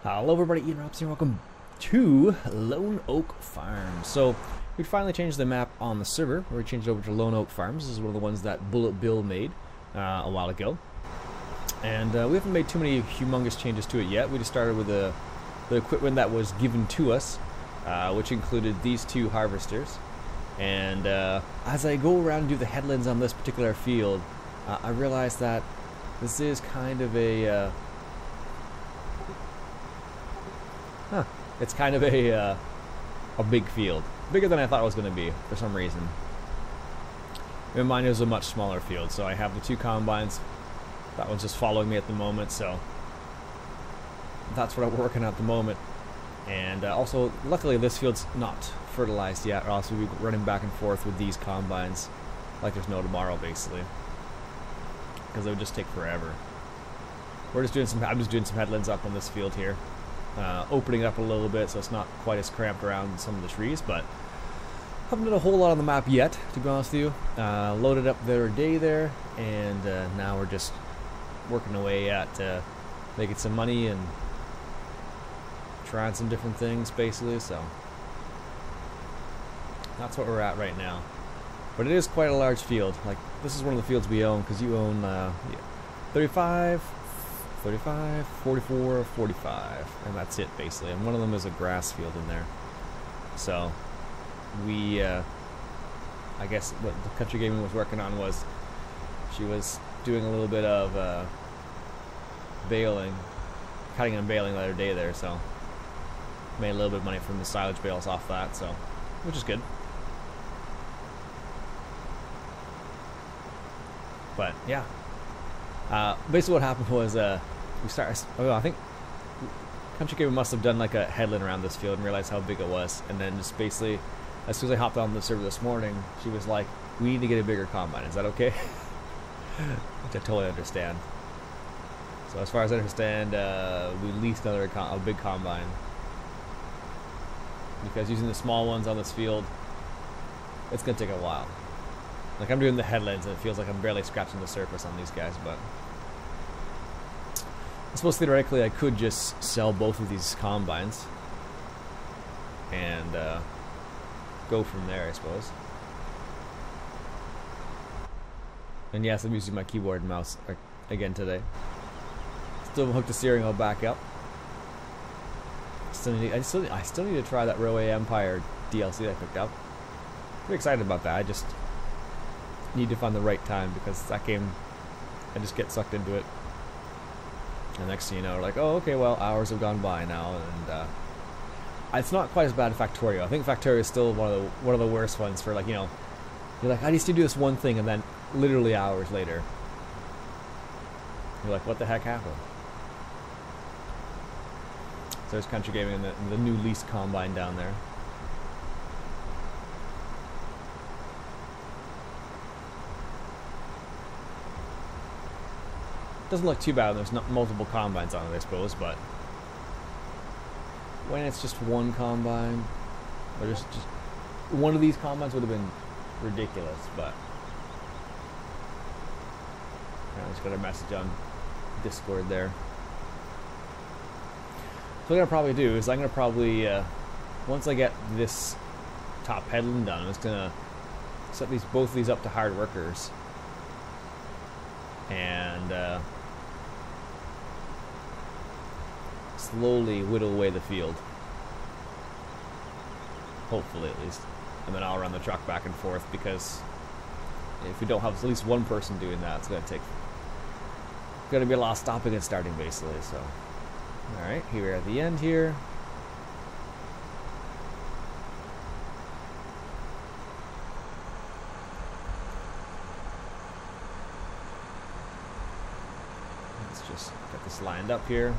Hello everybody, Iain Robson here. Welcome to Lone Oak Farms. So we finally changed the map on the server. We changed it over to Lone Oak Farms. This is one of the ones that Bullet Bill made a while ago. And we haven't made too many humongous changes to it yet. We just started with the equipment that was given to us, which included these two harvesters. And as I go around and do the headlands on this particular field, I realized that this is kind of a it's kind of a big field. Bigger than I thought it was going to be, for some reason. In mine, it was a much smaller field, so I have the two combines. That one's just following me at the moment, so that's what I'm working at the moment. And also, luckily, this field's not fertilized yet, or else we'd be running back and forth with these combines like there's no tomorrow, basically. Because it would just take forever. I'm just doing some headlands up on this field here. Opening it up a little bit so it's not quite as cramped around some of the trees, but haven't done a whole lot on the map yet, to be honest with you. Loaded up the other day there, and now we're just working away at making some money and trying some different things, basically. So that's what we're at right now. But it is quite a large field. Like, this is one of the fields we own, because you own 35, 44, 45, and that's it basically. And one of them is a grass field in there. So we, I guess what the Country Gaming was working on was she was doing a little bit of baling, cutting and baling the other day there. So made a little bit of money from the silage bales off that, so which is good. But yeah. Basically what happened was I think Country Gamer must have done like a headland around this field and realized how big it was, and then just basically as soon as I hopped on the server this morning, she was like, we need to get a bigger combine, is that okay? Which I totally understand. So as far as I understand, we leased a big combine, because using the small ones on this field, it's gonna take a while. Like, I'm doing the headlands and it feels like I'm barely scratching the surface on these guys, but I suppose theoretically I could just sell both of these combines and go from there, I suppose. And yes, I'm using my keyboard and mouse again today. Still haven't hooked the steering wheel back up. I still need to try that Railway Empire DLC that I picked up. Pretty excited about that. I just need to find the right time, because that game, I just get sucked into it, and next thing you know, we're like, oh, okay, well, hours have gone by now, and it's not quite as bad as Factorio. I think Factorio is still one of the worst ones for, like, you know, you're like, I need to do this one thing, and then literally hours later, you're like, what the heck happened? So there's Country Gaming in the new leased combine down there. Doesn't look too bad when there's not multiple combines on it, I suppose, but when it's just one combine, or just one of these combines would have been ridiculous, but I just got a message on Discord there. So what I'm going to probably do is I'm going to probably, once I get this top headland done, I'm just going to set both of these up to hard workers, and slowly whittle away the field, hopefully at least, and then I'll run the truck back and forth, because if we don't have at least one person doing that, it's going to be a lot of stopping and starting, basically. So alright, here we are at the end here. Let's just get this lined up here.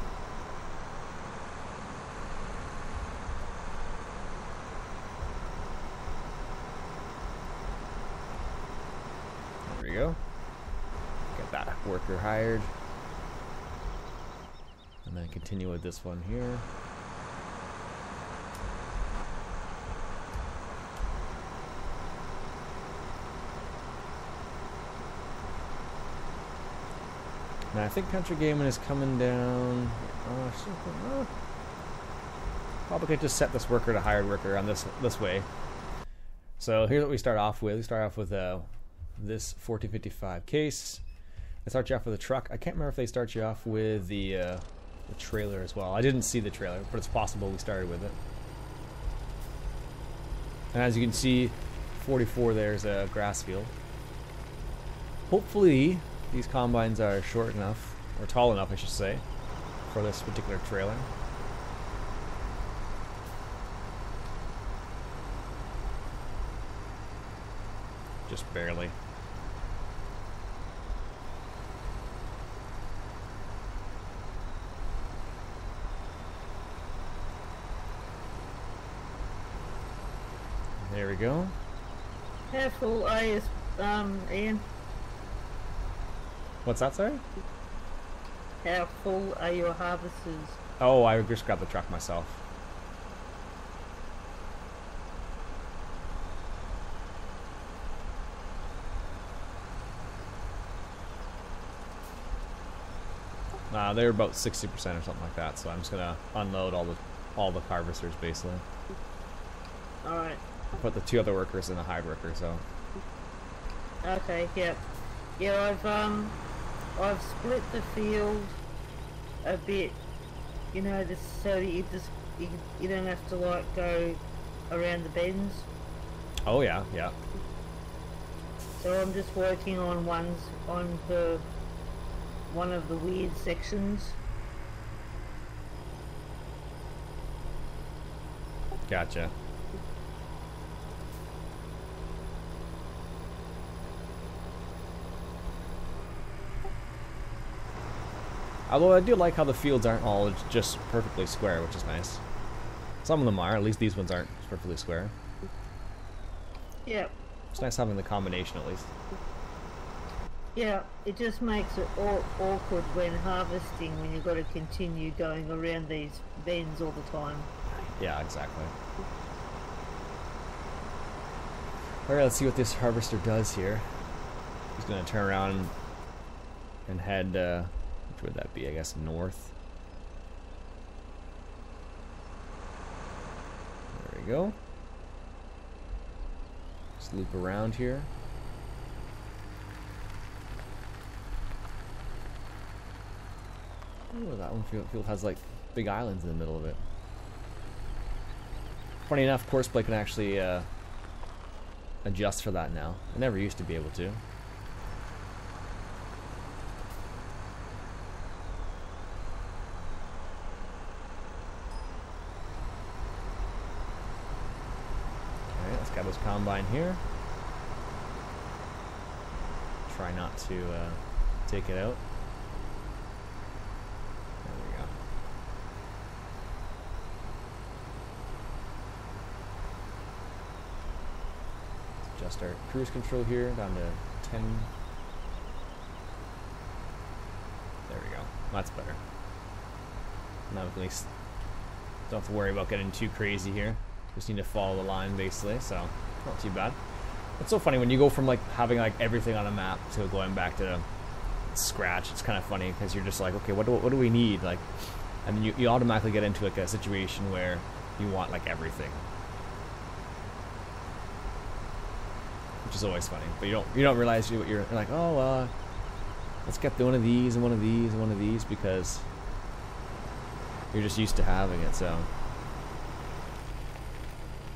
There we go. Get that worker hired. And then continue with this one here. Now I think Country Gaming is coming down. probably could just set this worker to hired worker on this way. So here's what we start off with. We start off with this 1455 case. They start you off with a truck. I can't remember if they start you off with the trailer as well. I didn't see the trailer, but it's possible we started with it. And as you can see, 44 there's a grass field. Hopefully these combines are short enough, or tall enough I should say, for this particular trailer. Just barely. There we go. How full are you, Ian? What's that, sorry? How full are your harvesters? Oh, I just grabbed the truck myself. They're about 60% or something like that, so I'm just gonna unload all the harvesters basically. All right. Put the 2 other workers in a hired worker, so. Okay. Yep. Yeah, I've split the field a bit, you know, just so that you don't have to like go around the bends. Oh yeah, yeah. So I'm just working on one of the weird sections. Gotcha. Although I do like how the fields aren't all just perfectly square, which is nice. Some of them are, at least these ones aren't perfectly square. Yeah. It's nice having the combination at least. Yeah, it just makes it awkward when harvesting, when you've got to continue going around these bends all the time. Yeah, exactly. Alright, let's see what this harvester does here. He's going to turn around and head, which would that be? I guess north. There we go. Just loop around here. Oh, that one field has like big islands in the middle of it. Funny enough, Courseplay can actually adjust for that now. I never used to be able to. Okay, let's get this combine here. Try not to take it out. Adjust our cruise control here down to 10. There we go. That's better. Now at least don't have to worry about getting too crazy here. Just need to follow the line basically, so not too bad. It's so funny when you go from like having like everything on a map to going back to scratch. It's kind of funny because you're just like, okay, what do we need? Like, and then you automatically get into like a situation where you want like everything. Which is always funny, but you don't realize you're like, oh, let's get one of these and one of these and one of these because you're just used to having it. So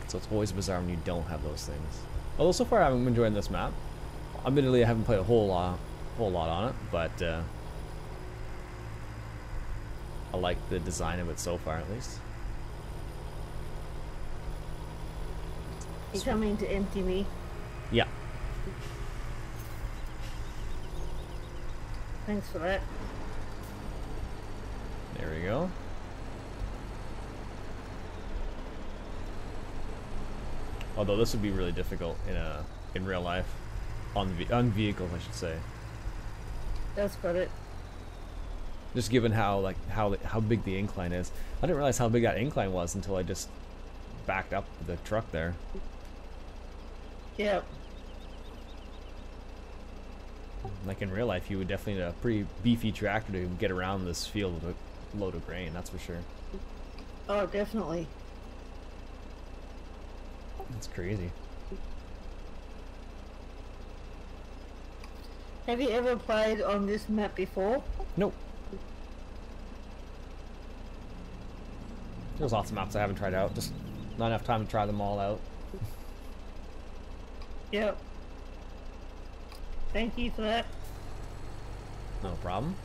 it's always bizarre when you don't have those things. Although so far I'm enjoying this map. Admittedly, I haven't played a whole lot on it, but I like the design of it so far, at least. You coming to empty me? Yeah. Thanks for that. There we go. Although this would be really difficult in real life, on vehicles, I should say. That's got it. Just given how big the incline is, I didn't realize how big that incline was until I just backed up the truck there. Yeah. Like in real life, you would definitely need a pretty beefy tractor to get around this field with a load of grain. That's for sure. Oh, definitely. That's crazy. Have you ever played on this map before? Nope. There's lots of maps I haven't tried out. Just not enough time to try them all out. Yep. Thank you for that. No problem.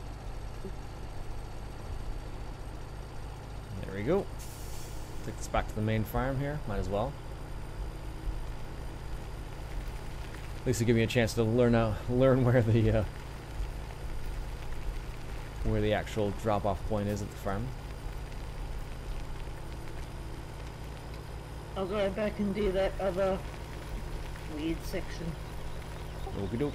There we go. Take this back to the main farm here. Might as well. At least it'll give me a chance to learn where the actual drop-off point is at the farm. I'll go back and do that other weird section. Okie doke.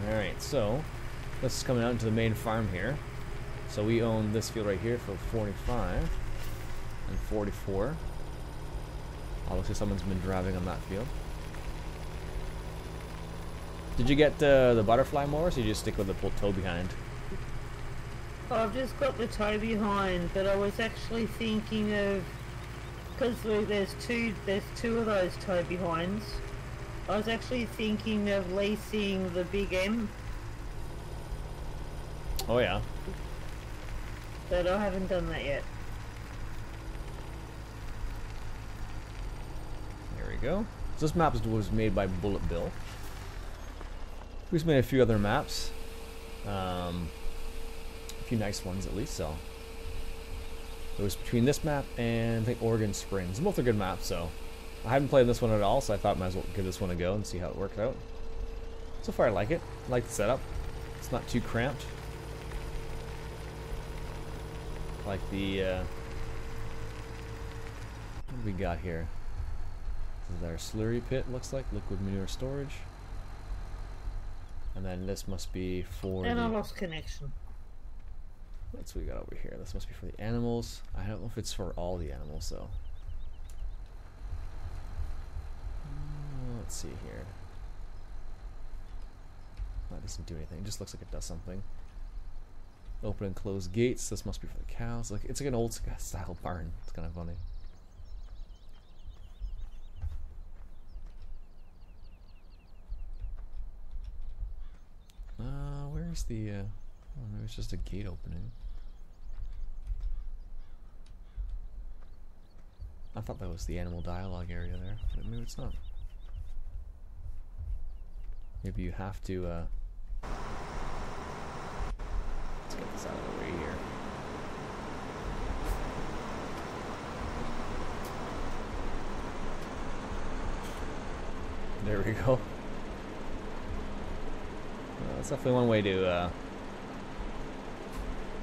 Alright, so this is coming out into the main farm here. So we own this field right here for 45 and 44. Obviously someone's been driving on that field. Did you get the butterfly mower, or so you just stick with the tow behind? I've just got the tow behind, but I was actually thinking of, because there's two of those tow behinds. I was actually thinking of leasing the big M. Oh yeah. But I haven't done that yet. There we go. So this map was made by Bullet Bill. Who's made a few other maps. A few nice ones at least, so. It was between this map and I think Oregon Springs. Both are good maps, so. I haven't played this one at all, so I thought I might as well give this one a go and see how it works out. So far I like it. I like the setup. It's not too cramped. I like the, what do we got here? This is our slurry pit, looks like. Liquid manure storage. And then this must be for And I lost connection. What's we got over here? This must be for the animals. I don't know if it's for all the animals, though. Let's see here. That doesn't do anything. It just looks like it does something. Open and close gates. This must be for the cows. Like it's like an old style barn. It's kind of funny. Where's the? Oh, maybe it's just a gate opening. I thought that was the animal dialogue area there, but maybe it's not. Maybe you have to, let's get this out of the way here. There we go. That's definitely one way to,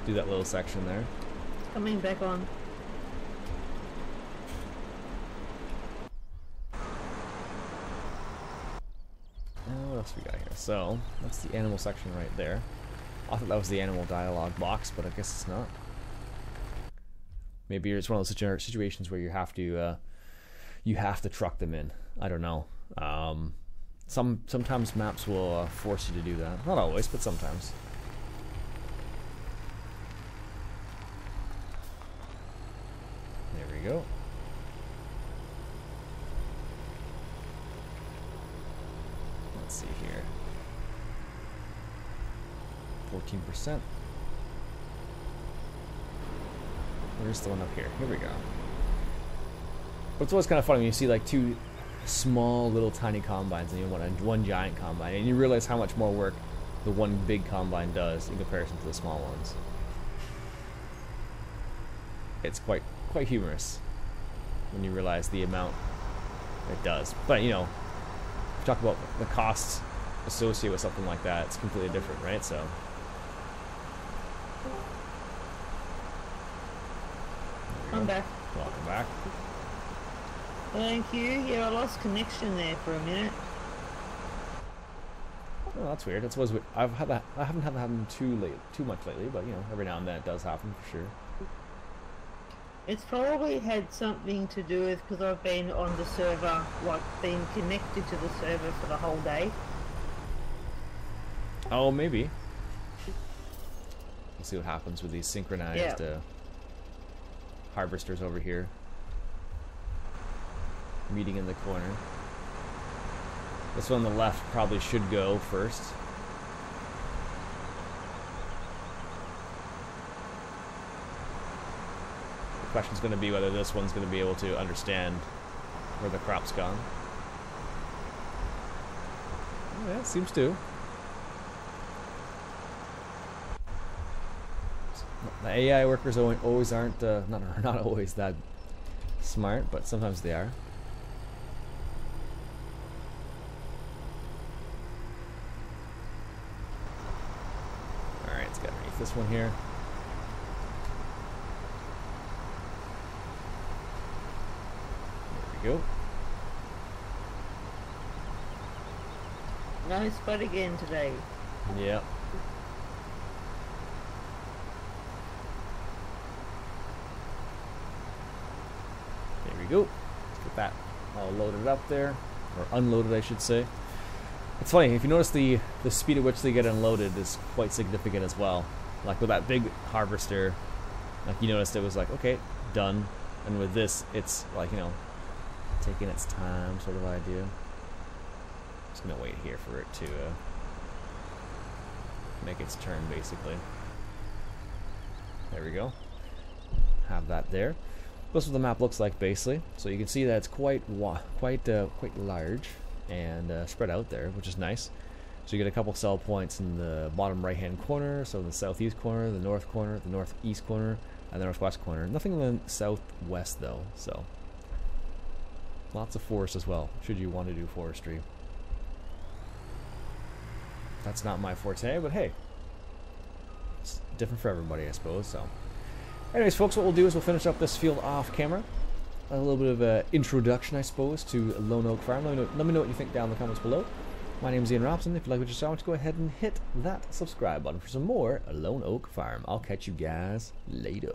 do that little section there. Coming back on. What else we got here? So, that's the animal section right there. I thought that was the animal dialogue box, but I guess it's not. Maybe it's one of those situations where you have to truck them in. I don't know. Sometimes maps will force you to do that. Not always, but sometimes. There we go. Let's see here. 14%. Where's the one up here? Here we go. But it's always kind of funny when you see like two small little tiny combines and you want one giant combine, and you realize how much more work the one big combine does in comparison to the small ones. It's quite humorous when you realize the amount it does. But you know, if you talk about the costs associated with something like that, it's completely different, right? So I'm back. welcome back. Thank you. Yeah, I lost connection there for a minute. Oh, that's weird. That's weird. I haven't had that happen too much lately, but you know, every now and then it does happen for sure. It's probably had something to do with because I've been on the server, like been connected to the server for the whole day. Oh, maybe. We'll see what happens with these synchronized harvesters over here, meeting in the corner. This one on the left probably should go first. The question's going to be whether this one's going to be able to understand where the crop's gone. Oh, yeah, it seems to. The AI workers always aren't, not always that smart, but sometimes they are. Alright, let's get underneath this one here. There we go. No spot again today. Yep. There we go. Let's get that all loaded up there, or unloaded I should say. It's funny, if you notice the speed at which they get unloaded is quite significant as well. Like with that big harvester, like you noticed it was like, okay, done. And with this, it's like, you know, taking its time sort of idea. Just gonna wait here for it to make its turn basically. There we go. Have that there. That's what the map looks like basically. So you can see that it's quite large and spread out there, which is nice. So you get a couple cell points in the bottom right hand corner, so the southeast corner, the north corner, the northeast corner, and the northwest corner. Nothing in the southwest though, so lots of forest as well, should you want to do forestry. That's not my forte, but hey, it's different for everybody, I suppose. So anyways, folks, what we'll do is we'll finish up this field off camera. A little bit of an introduction, I suppose, to Lone Oak Farm. Let me know what you think down in the comments below. My name is Iain Robson. If you like what you saw, just go ahead and hit that subscribe button for some more Lone Oak Farm. I'll catch you guys later.